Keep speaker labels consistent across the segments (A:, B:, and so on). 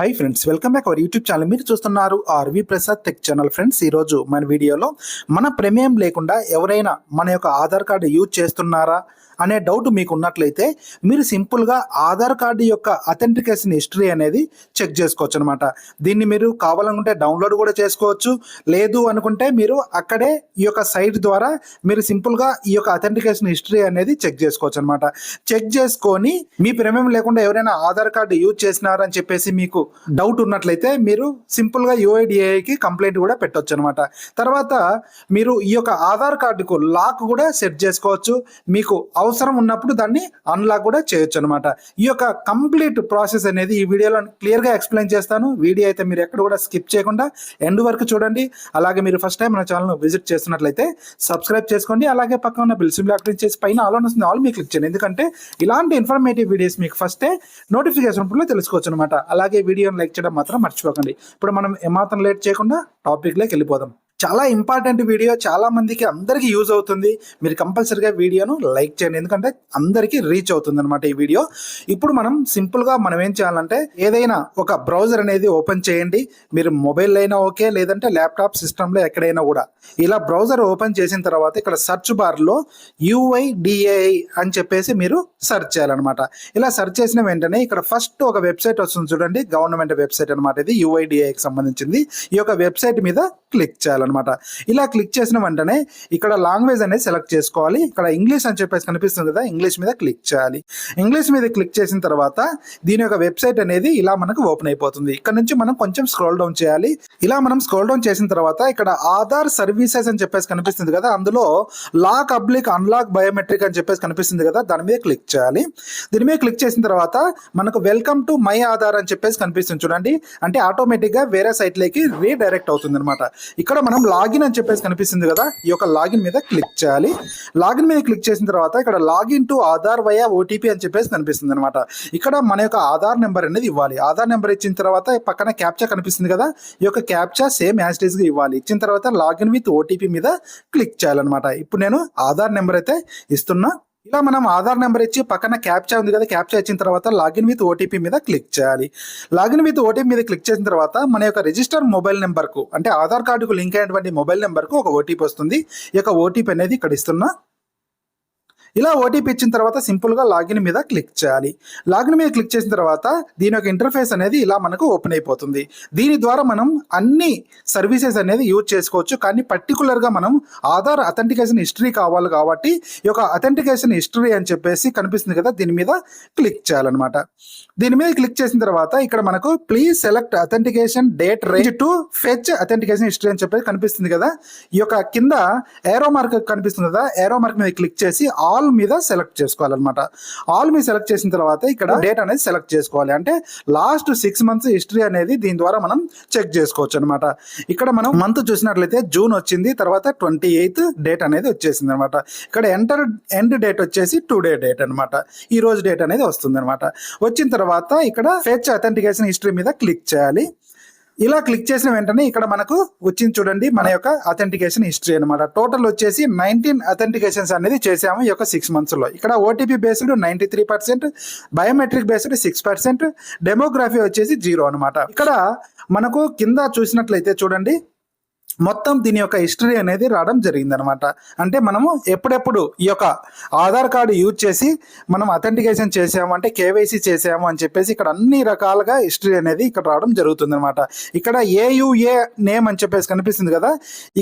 A: Hi friends, welcome back our YouTube channel. మీరు చూస్తున్నారు Prasad tech channel. Friends, ఈరోజు మన వీడియోలో మన ప్రమేయం లేకుండా ఎవరైనా మన యొక్క ఆధార్ కార్డు యూజ్ చేస్తున్నారా అనే డౌట్ మీకు ఉన్నట్లయితే మీరు సింపుల్గా ఆధార్ కార్డు యొక్క అథెంటికేషన్ హిస్టరీ అనేది చెక్ చేసుకోవచ్చు అనమాట. దీన్ని మీరు కావాలనుకుంటే డౌన్లోడ్ కూడా చేసుకోవచ్చు, లేదు అనుకుంటే మీరు అక్కడే ఈ యొక్క సైట్ ద్వారా మీరు సింపుల్గా ఈ యొక్క అథెంటికేషన్ హిస్టరీ అనేది చెక్ చేసుకోవచ్చు అనమాట. చెక్ చేసుకొని మీ ప్రమేయం లేకుండా ఎవరైనా ఆధార్ కార్డు యూజ్ చేసినారని చెప్పేసి మీకు డౌట్ ఉన్నట్లయితే మీరు సింపుల్గా యూఐడిఏఐకి కంప్లైంట్ కూడా పెట్టవచ్చు అనమాట. తర్వాత మీరు ఈ యొక్క ఆధార్ కార్డుకు లాక్ కూడా సెట్ చేసుకోవచ్చు. మీకు అవసరం ఉన్నప్పుడు దాన్ని అన్లాక్ కూడా చేయొచ్చు అనమాట. ఈ యొక్క కంప్లీట్ ప్రాసెస్ అనేది ఈ వీడియోలో క్లియర్గా ఎక్స్ప్లెయిన్ చేస్తాను. వీడియో అయితే మీరు ఎక్కడ కూడా స్కిప్ చేయకుండా ఎండ్ వరకు చూడండి. అలాగే మీరు ఫస్ట్ టైం మన ఛానల్ విజిట్ చేస్తున్నట్లయితే సబ్స్క్రైబ్ చేసుకోండి. అలాగే పక్కన ఉన్న బెల్ సింబల్ యాక్టివేట్ చేసి పైన ఆల్ వస్తుంది ఆల్ మీకు క్లిక్ చేయండి. ఎందుకంటే ఇలాంటి ఇన్ఫర్మేటివ్ వీడియోస్ మీకు ఫస్టే నోటిఫికేషన్ రూపంలో తెలుసుకోవచ్చు అనమాట. అలాగే వీడియోని లైక్ చేయడం మాత్రం మర్చిపోకండి. ఇప్పుడు మనం ఏమాత్రం లేట్ చేయకుండా టాపిక్లోకి వెళ్ళిపోదాం. చాలా ఇంపార్టెంట్ వీడియో, చాలా మందికి అందరికీ యూజ్ అవుతుంది. మీరు కంపల్సరీగా వీడియోను లైక్ చేయండి, ఎందుకంటే అందరికీ రీచ్ అవుతుంది అనమాట ఈ వీడియో. ఇప్పుడు మనం సింపుల్గా మనం ఏం చేయాలంటే ఏదైనా ఒక బ్రౌజర్ అనేది ఓపెన్ చేయండి. మీరు మొబైల్ అయినా ఓకే, లేదంటే ల్యాప్టాప్ సిస్టంలో ఎక్కడైనా కూడా ఇలా బ్రౌజర్ ఓపెన్ చేసిన తర్వాత ఇక్కడ సెర్చ్ బార్లో UIDAI అని చెప్పేసి మీరు సెర్చ్ చేయాలన్నమాట. ఇలా సెర్చ్ చేసిన వెంటనే ఇక్కడ ఫస్ట్ ఒక వెబ్సైట్ వస్తుంది చూడండి, గవర్నమెంట్ వెబ్సైట్ అనమాట. ఇది UIDAIకి సంబంధించింది. ఈ యొక్క వెబ్సైట్ మీద క్లిక్ చేయాలన్నమాట. ఇలా క్లిక్ చేసిన వెంటనే ఇక్కడ లాంగ్వేజ్ అనేది సెలెక్ట్ చేసుకోవాలి. ఇక్కడ ఇంగ్లీష్ అని చెప్పేసి కనిపిస్తుంది కదా, ఇంగ్లీష్ మీద క్లిక్ చేయాలి. ఇంగ్లీష్ మీద క్లిక్ చేసిన తర్వాత దీని యొక్క వెబ్సైట్ అనేది ఇలా మనకు ఓపెన్ అయిపోతుంది. ఇక్కడ నుంచి మనం కొంచెం స్క్రోల్ డౌన్ చేయాలి. ఇలా మనం స్క్రోల్ డౌన్ చేసిన తర్వాత ఇక్కడ ఆధార్ సర్వీసెస్ అని చెప్పేసి కనిపిస్తుంది కదా, అందులో లాక్ అబ్లిక్ అన్లాక్ బయోమెట్రిక్ అని చెప్పేసి కనిపిస్తుంది కదా, దాని మీద క్లిక్ చేయాలి. దీని మీద క్లిక్ చేసిన తర్వాత మనకు వెల్కమ్ టు మై ఆధార్ అని చెప్పేసి కనిపిస్తుంది చూడండి. అంటే ఆటోమేటిక్ గా వేరే సైట్ లోకి రీడైరెక్ట్ అవుతుంది అనమాట. ఇక్కడ మనం లాగిన్ అని చెప్పేసి కనిపిస్తుంది కదా, ఈ యొక్క లాగిన్ మీద క్లిక్ చేయాలి. లాగిన్ మీద క్లిక్ చేసిన తర్వాత ఇక్కడ login to Aadhaar via OTP అని చెప్పేసి కనిపిస్తుంది అనమాట. ఇక్కడ మన యొక్క ఆధార్ నెంబర్ అనేది ఇవ్వాలి. ఆధార్ నెంబర్ ఇచ్చిన తర్వాత పక్కన క్యాప్చా కనిపిస్తుంది కదా, ఈ యొక్క captcha same as it is గా ఇవ్వాలి. ఇచ్చిన తర్వాత లాగిన్ విత్ OTP మీద క్లిక్ చేయాలన్నమాట. ఇప్పుడు నేను ఆధార్ నెంబర్ అయితే ఇస్తున్నా. ఇలా మనం ఆధార్ నెంబర్ ఇచ్చి పక్కన క్యాప్చా ఉంది కదా, క్యాప్చా ఇచ్చిన తర్వాత లాగిన్ విత్ OTP మీద క్లిక్ చేయాలి. లాగిన్ విత్ OTP మీద క్లిక్ చేసిన తర్వాత మన యొక్క రిజిస్టర్ మొబైల్ నెంబర్కు, అంటే ఆధార్ కార్డుకు లింక్ అయినటువంటి మొబైల్ నెంబర్కు ఒక OTP వస్తుంది. ఈ యొక్క OTP అనేది ఇక్కడ ఇస్తున్నా. ఇలా OTP ఇచ్చిన తర్వాత సింపుల్గా లాగిన్ మీద క్లిక్ చేయాలి. లాగిన్ మీద క్లిక్ చేసిన తర్వాత దీని యొక్క ఇంటర్ఫేస్ అనేది ఇలా మనకు ఓపెన్ అయిపోతుంది. దీని ద్వారా మనం అన్ని సర్వీసెస్ అనేది యూజ్ చేసుకోవచ్చు. కానీ పర్టికులర్గా మనం ఆధార్ అథెంటికేషన్ హిస్టరీ కావాలి కాబట్టి ఈ యొక్క అథెంటికేషన్ హిస్టరీ అని చెప్పేసి కనిపిస్తుంది కదా, దీని మీద క్లిక్ చేయాలన్నమాట. దీని మీద క్లిక్ చేసిన తర్వాత ఇక్కడ మనకు please select authentication date range to fetch authentication history అని చెప్పేసి కనిపిస్తుంది కదా. ఈ యొక్క కింద ఏరో మార్క్ కనిపిస్తుంది కదా, ఏరో మార్క్ మీద క్లిక్ చేసి ఆల్ మీద సెలెక్ట్ చేసుకోవాలన్నమాట. ఆల్ మీద సెలెక్ట్ చేసిన తర్వాత ఇక్కడ డేట్ అనేది సెలెక్ట్ చేసుకోవాలి. అంటే లాస్ట్ 6 months హిస్టరీ అనేది దీని ద్వారా మనం చెక్ చేసుకోవచ్చు అనమాట. ఇక్కడ మనం మంత్ చూసినట్లయితే జూన్ వచ్చింది, తర్వాత 28th డేట్ అనేది వచ్చేసింది అనమాట. ఇక్కడ ఎండ్ డేట్ వచ్చేసి టుడే డేట్ అనమాట. ఈ రోజు డేట్ అనేది వస్తుంది అనమాట. వచ్చిన తర్వాత ఇక్కడ ఫెచ్ అథెంటికేషన్ హిస్టరీ మీద క్లిక్ చేయాలి. ఇలా క్లిక్ చేసిన వెంటనే ఇక్కడ మనకు వచ్చింది చూడండి మన యొక్క అథెంటికేషన్ హిస్టరీ అనమాట. టోటల్ వచ్చేసి 19 అథెంటికేషన్స్ అనేది చేసాము ఈ యొక్క 6 months లో. ఇక్కడ OTP based 93%, biometric based 6%, demography వచ్చేసి 0 అనమాట. ఇక్కడ మనకు కింద చూసినట్లయితే చూడండి మొత్తం దీని యొక్క హిస్టరీ అనేది రావడం జరిగింది అనమాట. అంటే మనము ఎప్పుడెప్పుడు ఈ యొక్క ఆధార్ కార్డు యూజ్ చేసి మనం అథెంటికేషన్ చేసాము, అంటే KYC చేసాము అని చెప్పేసి ఇక్కడ అన్ని రకాలుగా హిస్టరీ అనేది ఇక్కడ రావడం జరుగుతుంది అనమాట. ఇక్కడ AUA నేమ్ అని చెప్పేసి కనిపిస్తుంది కదా,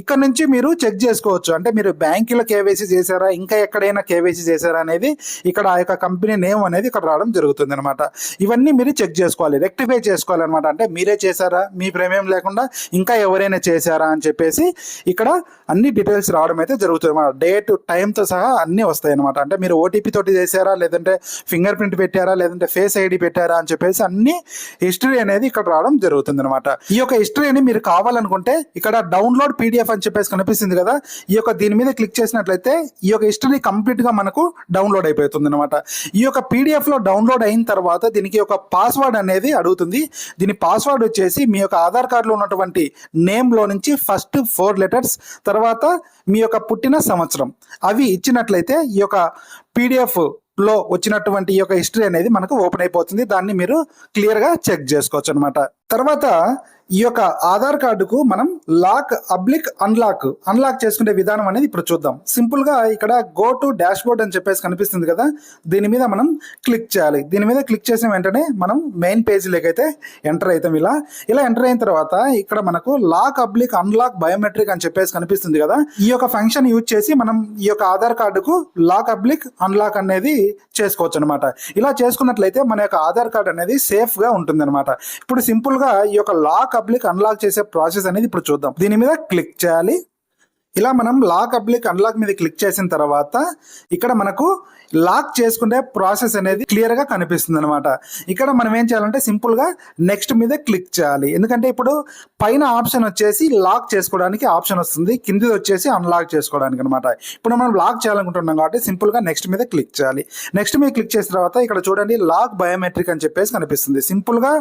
A: ఇక్కడ నుంచి మీరు చెక్ చేసుకోవచ్చు. అంటే మీరు బ్యాంకులో KYC చేశారా, ఇంకా ఎక్కడైనా KYC చేశారా అనేది ఇక్కడ ఆ యొక్క కంపెనీ నేమ్ అనేది ఇక్కడ రావడం జరుగుతుంది అనమాట. ఇవన్నీ మీరు చెక్ చేసుకోవాలి, రెక్టిఫై చేసుకోవాలి అనమాట. అంటే మీరే చేశారా, మీ ప్రమేయం లేకుండా ఇంకా ఎవరైనా చేశారా అని చెప్పేసి ఇక్కడ అన్ని డీటెయిల్స్ రావడం అయితే జరుగుతుంది అన్నమాట. డేట్ టైంతో సహా అన్నీ వస్తాయి అనమాట. అంటే మీరు OTP తోటి చేశారా, లేదంటే ఫింగర్ ప్రింట్ పెట్టారా, లేదంటే ఫేస్ ID పెట్టారా అని చెప్పేసి అన్ని హిస్టరీ అనేది ఇక్కడ రావడం జరుగుతుంది అనమాట. ఈ యొక్క హిస్టరీని మీరు కావాలనుకుంటే ఇక్కడ డౌన్లోడ్ PDF అని చెప్పేసి కనిపిస్తుంది కదా, ఈ యొక్క దీని మీద క్లిక్ చేసినట్లయితే ఈ యొక్క హిస్టరీ కంప్లీట్ గా మనకు డౌన్లోడ్ అయిపోతుంది అనమాట. ఈ యొక్క PDF లో డౌన్లోడ్ అయిన తర్వాత దీనికి ఒక పాస్వర్డ్ అనేది అడుగుతుంది. దీని పాస్వర్డ్ వచ్చేసి మీ యొక్క ఆధార్ కార్డులో ఉన్నటువంటి నేమ్ లో నుంచి ఫస్ట్ 4 letters, తర్వాత మీ యొక్క పుట్టిన సంవత్సరం అవి ఇచ్చినట్లయితే ఈ యొక్క PDF లో వచ్చినటువంటి ఈ యొక్క హిస్టరీ అనేది మనకు ఓపెన్ అయిపోతుంది. దాన్ని మీరు క్లియర్గా చెక్ చేసుకోవచ్చు అనమాట. తర్వాత ఈ యొక్క ఆధార్ కార్డుకు మనం అన్లాక్ చేసుకునే విధానం అనేది ఇప్పుడు చూద్దాం. సింపుల్ గా ఇక్కడ గో టు డాష్ బోర్డ్ అని చెప్పేసి కనిపిస్తుంది కదా, దీని మీద మనం క్లిక్ చేయాలి. దీని మీద క్లిక్ చేసిన వెంటనే మనం మెయిన్ పేజీలోకి అయితే ఎంటర్ అవుతాం. ఇలా ఎంటర్ అయిన తర్వాత ఇక్కడ మనకు అన్లాక్ బయోమెట్రిక్ అని చెప్పేసి కనిపిస్తుంది కదా, ఈ యొక్క ఫంక్షన్ యూజ్ చేసి మనం ఈ యొక్క ఆధార్ కార్డుకు అన్లాక్ అనేది చేసుకోవచ్చు అనమాట. ఇలా చేసుకున్నట్లయితే మన యొక్క ఆధార్ కార్డు అనేది సేఫ్ గా ఉంటుంది అనమాట. ఇప్పుడు సింపుల్ గా ఈ యొక్క అన్లాక్ చేసే ప్రాసెస్ అనేది ఇప్పుడు చూద్దాం. దీని మీద క్లిక్ చేయాలి. ఇలా మనం అన్లాక్ మీద క్లిక్ చేసిన తర్వాత ఇక్కడ మనకు లాక్ చేసుకునే ప్రాసెస్ అనేది క్లియర్ గా కనిపిస్తుంది అనమాట. ఇక్కడ మనం ఏం చేయాలంటే సింపుల్ గా నెక్స్ట్ మీద క్లిక్ చేయాలి. ఎందుకంటే ఇప్పుడు పైన ఆప్షన్ వచ్చేసి లాక్ చేసుకోవడానికి ఆప్షన్ వస్తుంది, కింది వచ్చేసి అన్లాక్ చేసుకోవడానికి అనమాట. ఇప్పుడు మనం లాక్ చేయాలనుకుంటున్నాం కాబట్టి సింపుల్ గా నెక్స్ట్ మీద క్లిక్ చేయాలి. నెక్స్ట్ మీద క్లిక్ చేసిన తర్వాత ఇక్కడ చూడండి లాక్ బయోమెట్రిక్ అని చెప్పేసి కనిపిస్తుంది. సింపుల్ గా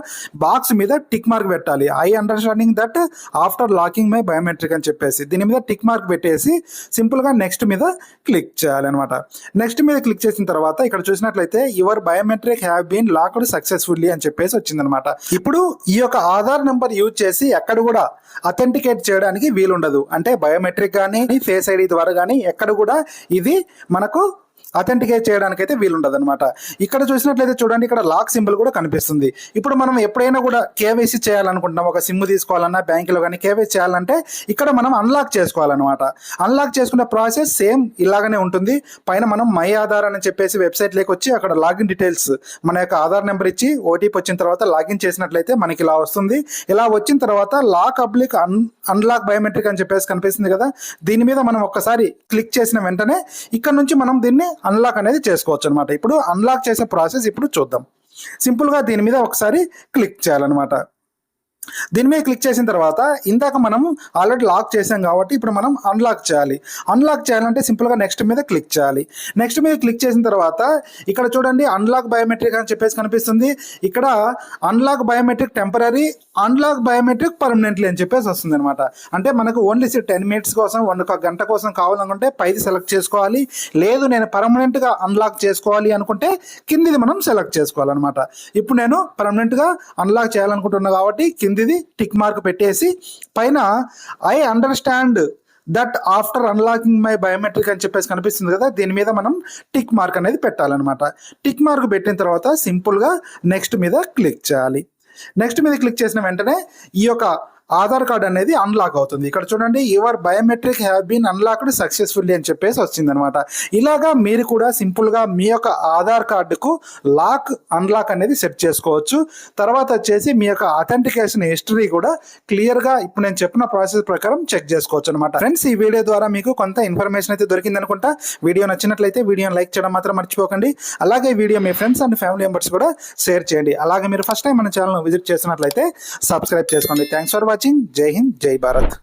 A: బాక్స్ మీద టిక్ మార్క్ పెట్టాలి. I understanding that after locking my biometric అని చెప్పేసి దీని మీద టిక్ మార్క్ పెట్టేసి సింపుల్ గా నెక్స్ట్ మీద క్లిక్ చేయాలి అనమాట. నెక్స్ట్ మీద క్లిక్ చేసిన తర్వాత ఇక్కడ చూసినట్లయితే your biometric have been locked successfully అని చెప్పేసి వచ్చిందనమాట. ఇప్పుడు ఈ యొక్క ఆధార్ నెంబర్ యూజ్ చేసి ఎక్కడ కూడా అథెంటికేట్ చేయడానికి వీలుండదు. అంటే బయోమెట్రిక్ కానీ ఫేస్ ఐడి ద్వారా కానీ ఎక్కడ కూడా ఇది మనకు అథెంటికేట్ చేయడానికి అయితే వీలుండదు అనమాట. ఇక్కడ చూసినట్లయితే చూడండి, ఇక్కడ లాక్ సింబల్ కూడా కనిపిస్తుంది. ఇప్పుడు మనం ఎప్పుడైనా కూడా కేవైసీ చేయాలనుకుంటున్నాం, ఒక సిమ్ తీసుకోవాలన్నా బ్యాంకులో కానీ కేవైసీ చేయాలంటే ఇక్కడ మనం అన్లాక్ చేసుకోవాలన్నమాట. అన్లాక్ చేసుకునే ప్రాసెస్ సేమ్ ఇలాగనే ఉంటుంది. పైన మనం మై ఆధార్ అని చెప్పేసి వెబ్సైట్లోకి వచ్చి అక్కడ లాగిన్ డీటెయిల్స్ మన యొక్క ఆధార్ నెంబర్ ఇచ్చి ఓటీపీ వచ్చిన తర్వాత లాగిన్ చేసినట్లయితే మనకి ఇలా వస్తుంది. ఇలా వచ్చిన తర్వాత అన్లాక్ బయోమెట్రిక్ అని చెప్పేసి కనిపిస్తుంది కదా, దీని మీద మనం ఒక్కసారి క్లిక్ చేసిన వెంటనే ఇక్కడ నుంచి మనం దీన్ని అన్లాక్ అనేది చేసుకోవచ్చు అనమాట. ఇప్పుడు అన్లాక్ చేసే ప్రాసెస్ ఇప్పుడు చూద్దాం. సింపుల్ గా దీని మీద ఒకసారి క్లిక్ చేయాలన్నమాట. దీని మీద క్లిక్ చేసిన తర్వాత ఇందాక మనం ఆల్రెడీ లాక్ చేసాం కాబట్టి ఇప్పుడు మనం అన్లాక్ చేయాలి. అన్లాక్ చేయాలంటే సింపుల్గా నెక్స్ట్ మీద క్లిక్ చేయాలి. నెక్స్ట్ మీద క్లిక్ చేసిన తర్వాత ఇక్కడ చూడండి అన్లాక్ బయోమెట్రిక్ అని చెప్పేసి కనిపిస్తుంది. ఇక్కడ unlock biometric temporary, unlock biometric permanently అని చెప్పేసి వస్తుంది అనమాట. అంటే మనకు ఓన్లీ 10 minutes కోసం 1 గంట కోసం కావాలనుకుంటే పైది సెలెక్ట్ చేసుకోవాలి. లేదు నేను పర్మనెంట్గా అన్లాక్ చేసుకోవాలి అనుకుంటే కిందిది మనం సెలెక్ట్ చేసుకోవాలన్నమాట. ఇప్పుడు నేను పర్మనెంట్గా అన్లాక్ చేయాలనుకుంటున్నా కాబట్టి కిందిది టిక్ మార్క్ పెట్టేసి పైన I understand that after unlocking my biometric అని చెప్పేసి కనిపిస్తుంది కదా, దీని మీద మనం టిక్ మార్క్ అనేది పెట్టాలన్నమాట. టిక్ మార్క్ పెట్టిన తర్వాత సింపుల్గా నెక్స్ట్ మీద క్లిక్ చేయాలి. నెక్స్ట్ మీద క్లిక్ చేసిన వెంటనే ఈ యొక్క ఆధార్ కార్డ్ అనేది అన్లాక్ అవుతుంది. ఇక్కడ చూడండి your biometric have been unlocked successfully అని చెప్పేసి వచ్చిందనమాట. ఇలాగా మీరు కూడా సింపుల్గా మీ యొక్క ఆధార్ కార్డుకు అన్లాక్ అనేది సెట్ చేసుకోవచ్చు. తర్వాత వచ్చేసి మీ యొక్క అథెంటికేషన్ హిస్టరీ కూడా క్లియర్గా ఇప్పుడు నేను చెప్పిన ప్రాసెస్ ప్రకారం చెక్ చేసుకోవచ్చు అనమాట. ఫ్రెండ్స్, ఈ వీడియో ద్వారా మీకు కొంత ఇన్ఫర్మేషన్ అయితే దొరికింది అనుకుంటా. వీడియో నచ్చినట్లయితే వీడియోని లైక్ చేయడం మాత్రం మర్చిపోకండి. అలాగే video me friends and family members కూడా షేర్ చేయండి. అలాగే మీరు ఫస్ట్ టైం మన ఛానల్ విజిట్ చేసినట్లయితే సబ్స్క్రైబ్ చేసుకోండి. Thanks for watching. జై హింద్, జై భారత్.